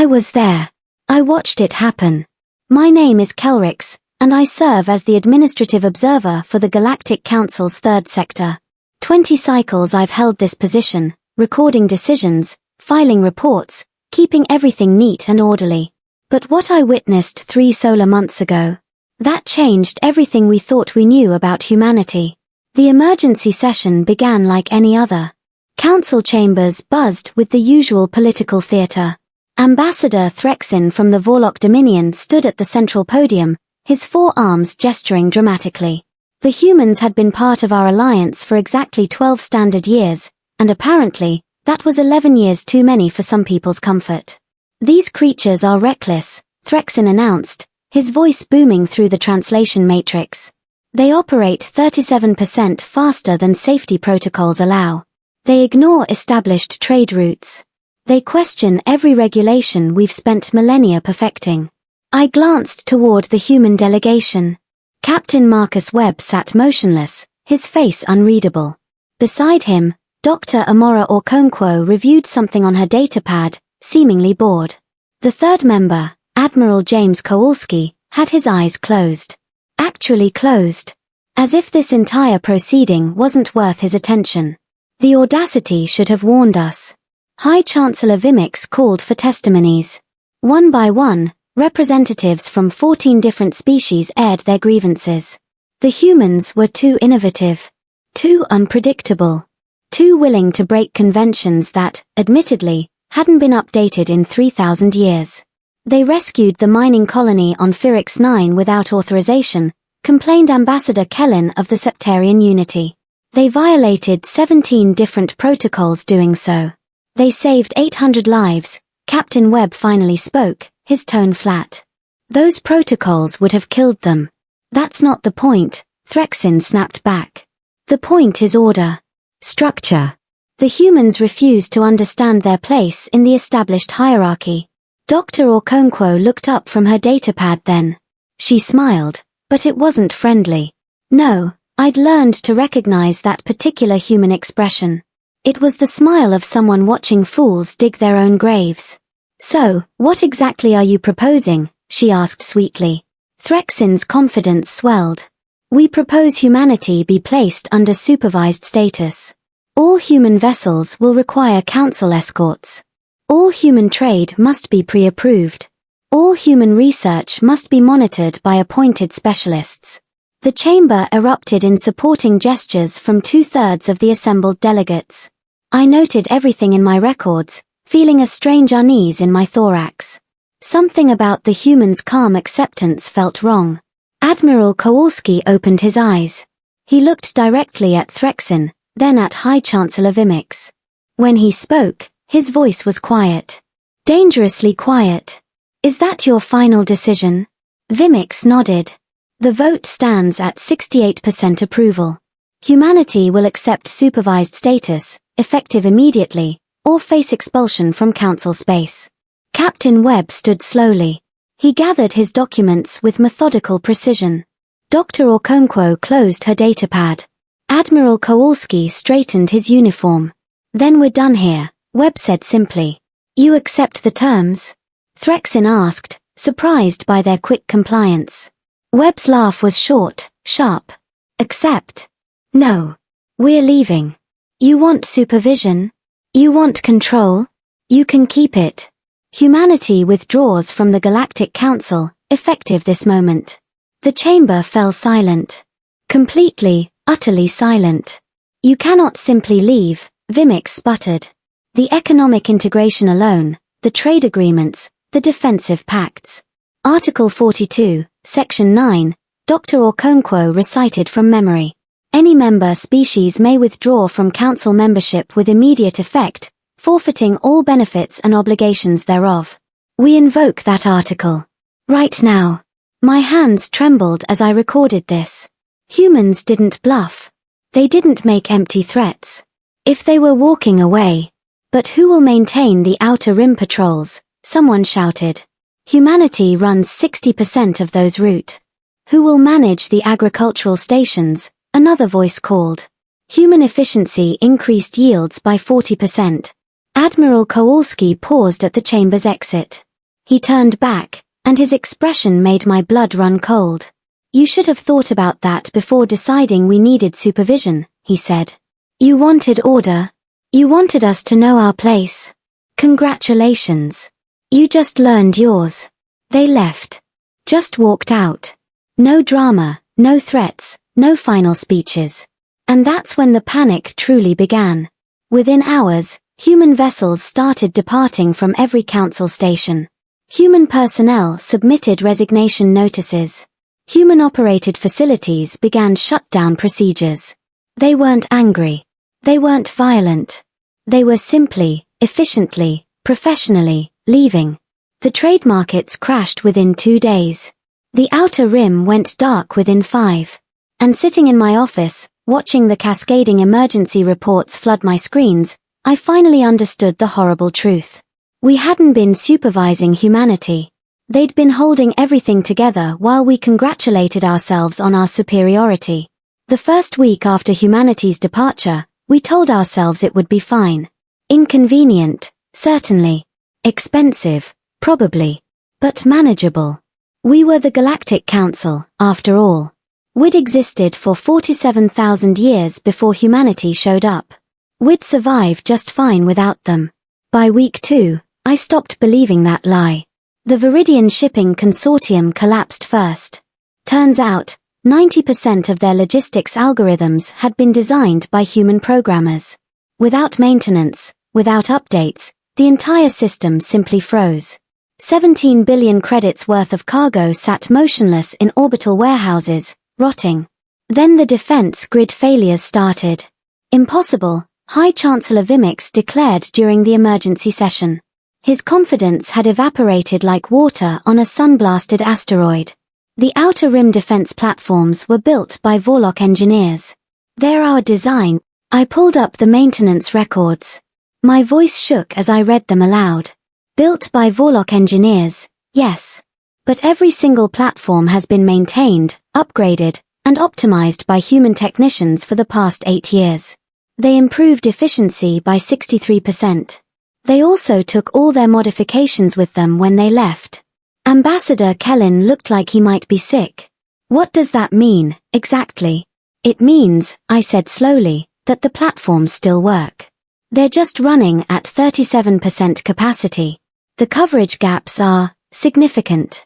I was there. I watched it happen. My name is Kelrix, and I serve as the administrative observer for the Galactic Council's third sector. 20 cycles I've held this position, recording decisions, filing reports, keeping everything neat and orderly. But what I witnessed 3 solar months ago, that changed everything we thought we knew about humanity. The emergency session began like any other. Council chambers buzzed with the usual political theatre. Ambassador Threxin from the Vorlock Dominion stood at the central podium, his 4 arms gesturing dramatically. The humans had been part of our alliance for exactly 12 standard years, and apparently, that was 11 years too many for some people's comfort. These creatures are reckless, Threxin announced, his voice booming through the translation matrix. They operate 37% faster than safety protocols allow. They ignore established trade routes. They question every regulation we've spent millennia perfecting. I glanced toward the human delegation. Captain Marcus Webb sat motionless, his face unreadable. Beside him, Dr. Amora Okonkwo reviewed something on her datapad, seemingly bored. The third member, Admiral James Kowalski, had his eyes closed. Actually closed. As if this entire proceeding wasn't worth his attention. The audacity should have warned us. High Chancellor Vimix called for testimonies. One by one, representatives from 14 different species aired their grievances. The humans were too innovative, too unpredictable, too willing to break conventions that, admittedly, hadn't been updated in 3,000 years. They rescued the mining colony on Phyrix 9 without authorization, complained Ambassador Kellen of the Septarian Unity. They violated 17 different protocols doing so. They saved 800 lives. Captain Webb finally spoke, his tone flat. Those protocols would have killed them. That's not the point, Threxin snapped back. The point is order. Structure. The humans refused to understand their place in the established hierarchy. Dr. Okonkwo looked up from her datapad then. She smiled, but it wasn't friendly. No, I'd learned to recognize that particular human expression. It was the smile of someone watching fools dig their own graves. So, what exactly are you proposing? She asked sweetly. Threxin's confidence swelled. We propose humanity be placed under supervised status. All human vessels will require council escorts. All human trade must be pre-approved. All human research must be monitored by appointed specialists. The chamber erupted in supporting gestures from 2/3 of the assembled delegates. I noted everything in my records, feeling a strange unease in my thorax. Something about the humans' calm acceptance felt wrong. Admiral Kowalski opened his eyes. He looked directly at Threxin, then at High Chancellor Vimix. When he spoke, his voice was quiet. Dangerously quiet. Is that your final decision? Vimix nodded. The vote stands at 68% approval. Humanity will accept supervised status, effective immediately, or face expulsion from council space. Captain Webb stood slowly. He gathered his documents with methodical precision. Dr. Okonkwo closed her datapad. Admiral Kowalski straightened his uniform. Then we're done here, Webb said simply. You accept the terms? Threxin asked, surprised by their quick compliance. Webb's laugh was short, sharp. Accept? No. We're leaving. You want supervision? You want control? You can keep it. Humanity withdraws from the Galactic Council, effective this moment. The chamber fell silent. Completely, utterly silent. You cannot simply leave, Vimix sputtered. The economic integration alone, the trade agreements, the defensive pacts. Article 42, Section 9, Dr. Okonkwo recited from memory. Any member species may withdraw from council membership with immediate effect, forfeiting all benefits and obligations thereof. We invoke that article. Right now. My hands trembled as I recorded this. Humans didn't bluff. They didn't make empty threats. If they were walking away. But who will maintain the outer rim patrols? Someone shouted. Humanity runs 60% of those routes. Who will manage the agricultural stations? Another voice called. Human efficiency increased yields by 40%. Admiral Kowalski paused at the chamber's exit. He turned back, and his expression made my blood run cold. "You should have thought about that before deciding we needed supervision," he said. "You wanted order. You wanted us to know our place. Congratulations. You just learned yours." They left. Just walked out. No drama, no threats, no final speeches. And that's when the panic truly began. Within hours, human vessels started departing from every council station. Human personnel submitted resignation notices. Human-operated facilities began shutdown procedures. They weren't angry. They weren't violent. They were simply, efficiently, professionally, leaving. The trade markets crashed within 2 days. The outer rim went dark within 5. And sitting in my office, watching the cascading emergency reports flood my screens, I finally understood the horrible truth. We hadn't been supervising humanity. They'd been holding everything together while we congratulated ourselves on our superiority. The first week after humanity's departure, we told ourselves it would be fine. Inconvenient, certainly. Expensive, probably. But manageable. We were the Galactic Council, after all. We'd existed for 47,000 years before humanity showed up. We'd survive just fine without them. By week 2, I stopped believing that lie. The Viridian Shipping Consortium collapsed first. Turns out, 90% of their logistics algorithms had been designed by human programmers. Without maintenance, without updates, the entire system simply froze. 17 billion credits worth of cargo sat motionless in orbital warehouses, rotting. Then the defense grid failures started. Impossible, High Chancellor Vimix declared during the emergency session. His confidence had evaporated like water on a sun-blasted asteroid. The outer rim defense platforms were built by Vorlock engineers. They're our design. I pulled up the maintenance records. My voice shook as I read them aloud. Built by Vorlock engineers, yes. But every single platform has been maintained, upgraded, and optimized by human technicians for the past 8 years. They improved efficiency by 63%. They also took all their modifications with them when they left. Ambassador Kellen looked like he might be sick. What does that mean, exactly? It means, I said slowly, that the platforms still work. They're just running at 37% capacity. The coverage gaps are significant.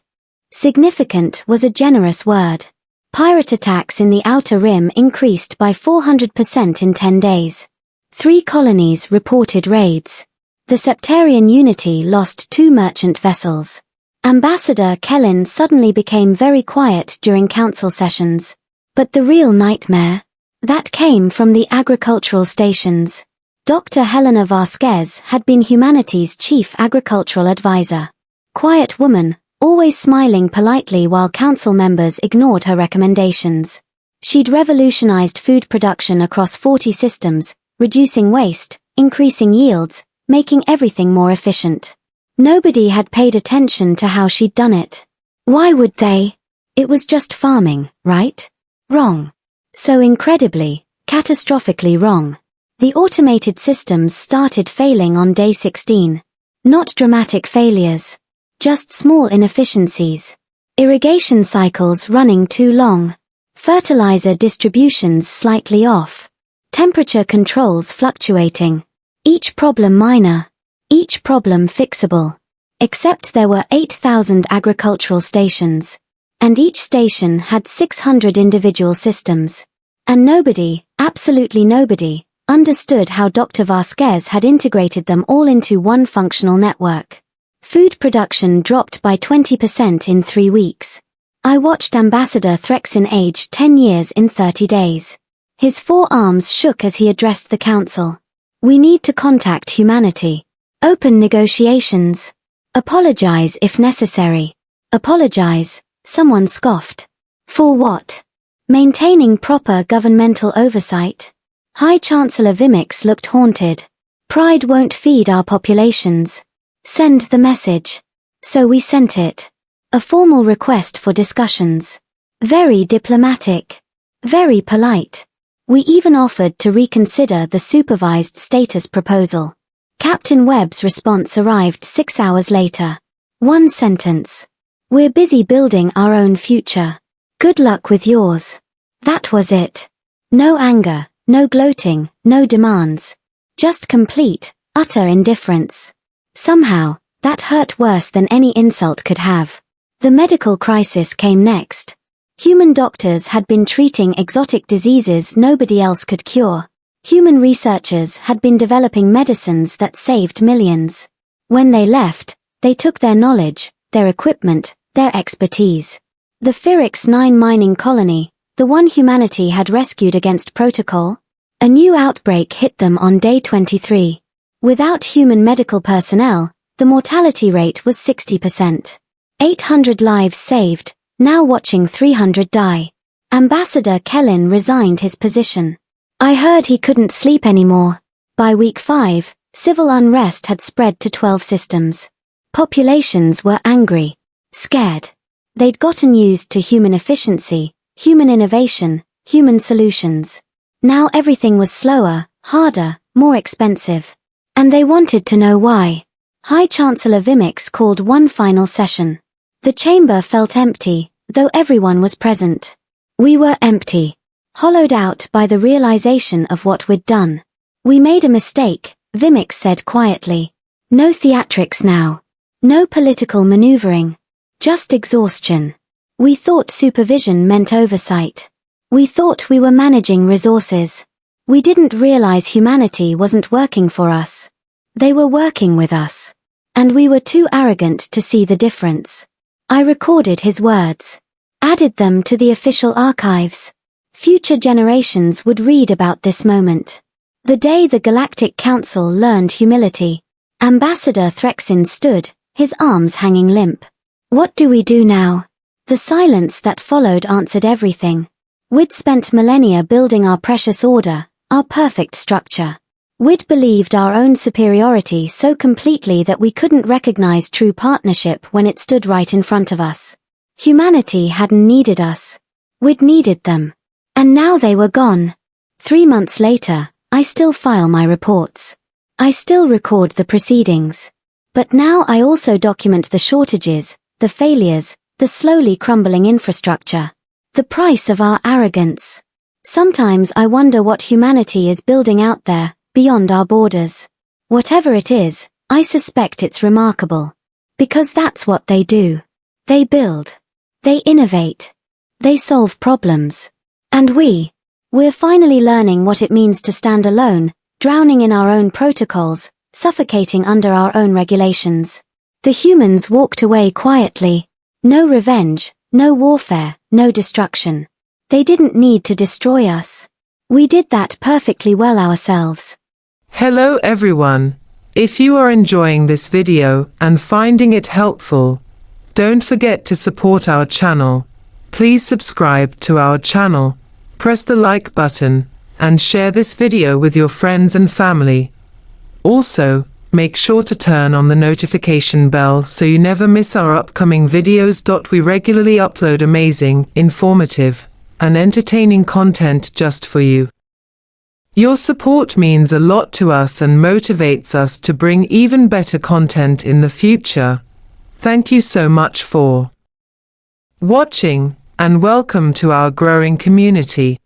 Significant was a generous word. Pirate attacks in the outer rim increased by 400% in 10 days. 3 colonies reported raids. The Septarian Unity lost 2 merchant vessels. Ambassador Kellen suddenly became very quiet during council sessions. But the real nightmare? That came from the agricultural stations. Dr. Helena Vasquez had been humanity's chief agricultural advisor. Quiet woman, always smiling politely while council members ignored her recommendations. She'd revolutionized food production across 40 systems, reducing waste, increasing yields, making everything more efficient. Nobody had paid attention to how she'd done it. Why would they? It was just farming, right? Wrong. So incredibly, catastrophically wrong. The automated systems started failing on day 16. Not dramatic failures. Just small inefficiencies. Irrigation cycles running too long. Fertilizer distributions slightly off. Temperature controls fluctuating. Each problem minor. Each problem fixable. Except there were 8,000 agricultural stations. And each station had 600 individual systems. And nobody, absolutely nobody, understood how Dr. Vasquez had integrated them all into one functional network. Food production dropped by 20% in 3 weeks. I watched Ambassador Threxin age 10 years in 30 days. His forearms shook as he addressed the council. We need to contact humanity. Open negotiations. Apologize if necessary. Apologize, someone scoffed. For what? Maintaining proper governmental oversight. High Chancellor Vimix looked haunted. Pride won't feed our populations. Send the message. So we sent it. A formal request for discussions. Very diplomatic. Very polite. We even offered to reconsider the supervised status proposal. Captain Webb's response arrived 6 hours later. One sentence. We're busy building our own future. Good luck with yours. That was it. No anger, no gloating, no demands. Just complete, utter indifference. Somehow, that hurt worse than any insult could have. The medical crisis came next. Human doctors had been treating exotic diseases nobody else could cure. Human researchers had been developing medicines that saved millions. When they left, they took their knowledge, their equipment, their expertise. The Ferrix 9 mining colony, the one humanity had rescued against protocol, a new outbreak hit them on day 23. Without human medical personnel, the mortality rate was 60%. 800 lives saved, now watching 300 die. Ambassador Kellin resigned his position. I heard he couldn't sleep anymore. By week 5, civil unrest had spread to 12 systems. Populations were angry, scared. They'd gotten used to human efficiency, human innovation, human solutions. Now everything was slower, harder, more expensive. And they wanted to know why. High Chancellor Vimix called one final session. The chamber felt empty, though everyone was present. We were empty. Hollowed out by the realization of what we'd done. We made a mistake, Vimix said quietly. No theatrics now. No political maneuvering. Just exhaustion. We thought supervision meant oversight. We thought we were managing resources. We didn't realize humanity wasn't working for us. They were working with us. And we were too arrogant to see the difference. I recorded his words. Added them to the official archives. Future generations would read about this moment. The day the Galactic Council learned humility. Ambassador Threxin stood, his arms hanging limp. What do we do now? The silence that followed answered everything. We'd spent millennia building our precious order, our perfect structure. We'd believed our own superiority so completely that we couldn't recognize true partnership when it stood right in front of us. Humanity hadn't needed us. We'd needed them. And now they were gone. 3 months later, I still file my reports. I still record the proceedings. But now I also document the shortages, the failures, the slowly crumbling infrastructure. The price of our arrogance. Sometimes I wonder what humanity is building out there, beyond our borders. Whatever it is, I suspect it's remarkable. Because that's what they do. They build. They innovate. They solve problems. And we're finally learning what it means to stand alone, drowning in our own protocols, suffocating under our own regulations. The humans walked away quietly. No revenge, no warfare, no destruction. They didn't need to destroy us. We did that perfectly well ourselves. Hello everyone. If you are enjoying this video and finding it helpful, don't forget to support our channel. Please subscribe to our channel, press the like button, and share this video with your friends and family. Also, make sure to turn on the notification bell so you never miss our upcoming videos. We regularly upload amazing, informative, and entertaining content just for you. Your support means a lot to us and motivates us to bring even better content in the future. Thank you so much for watching, and welcome to our growing community.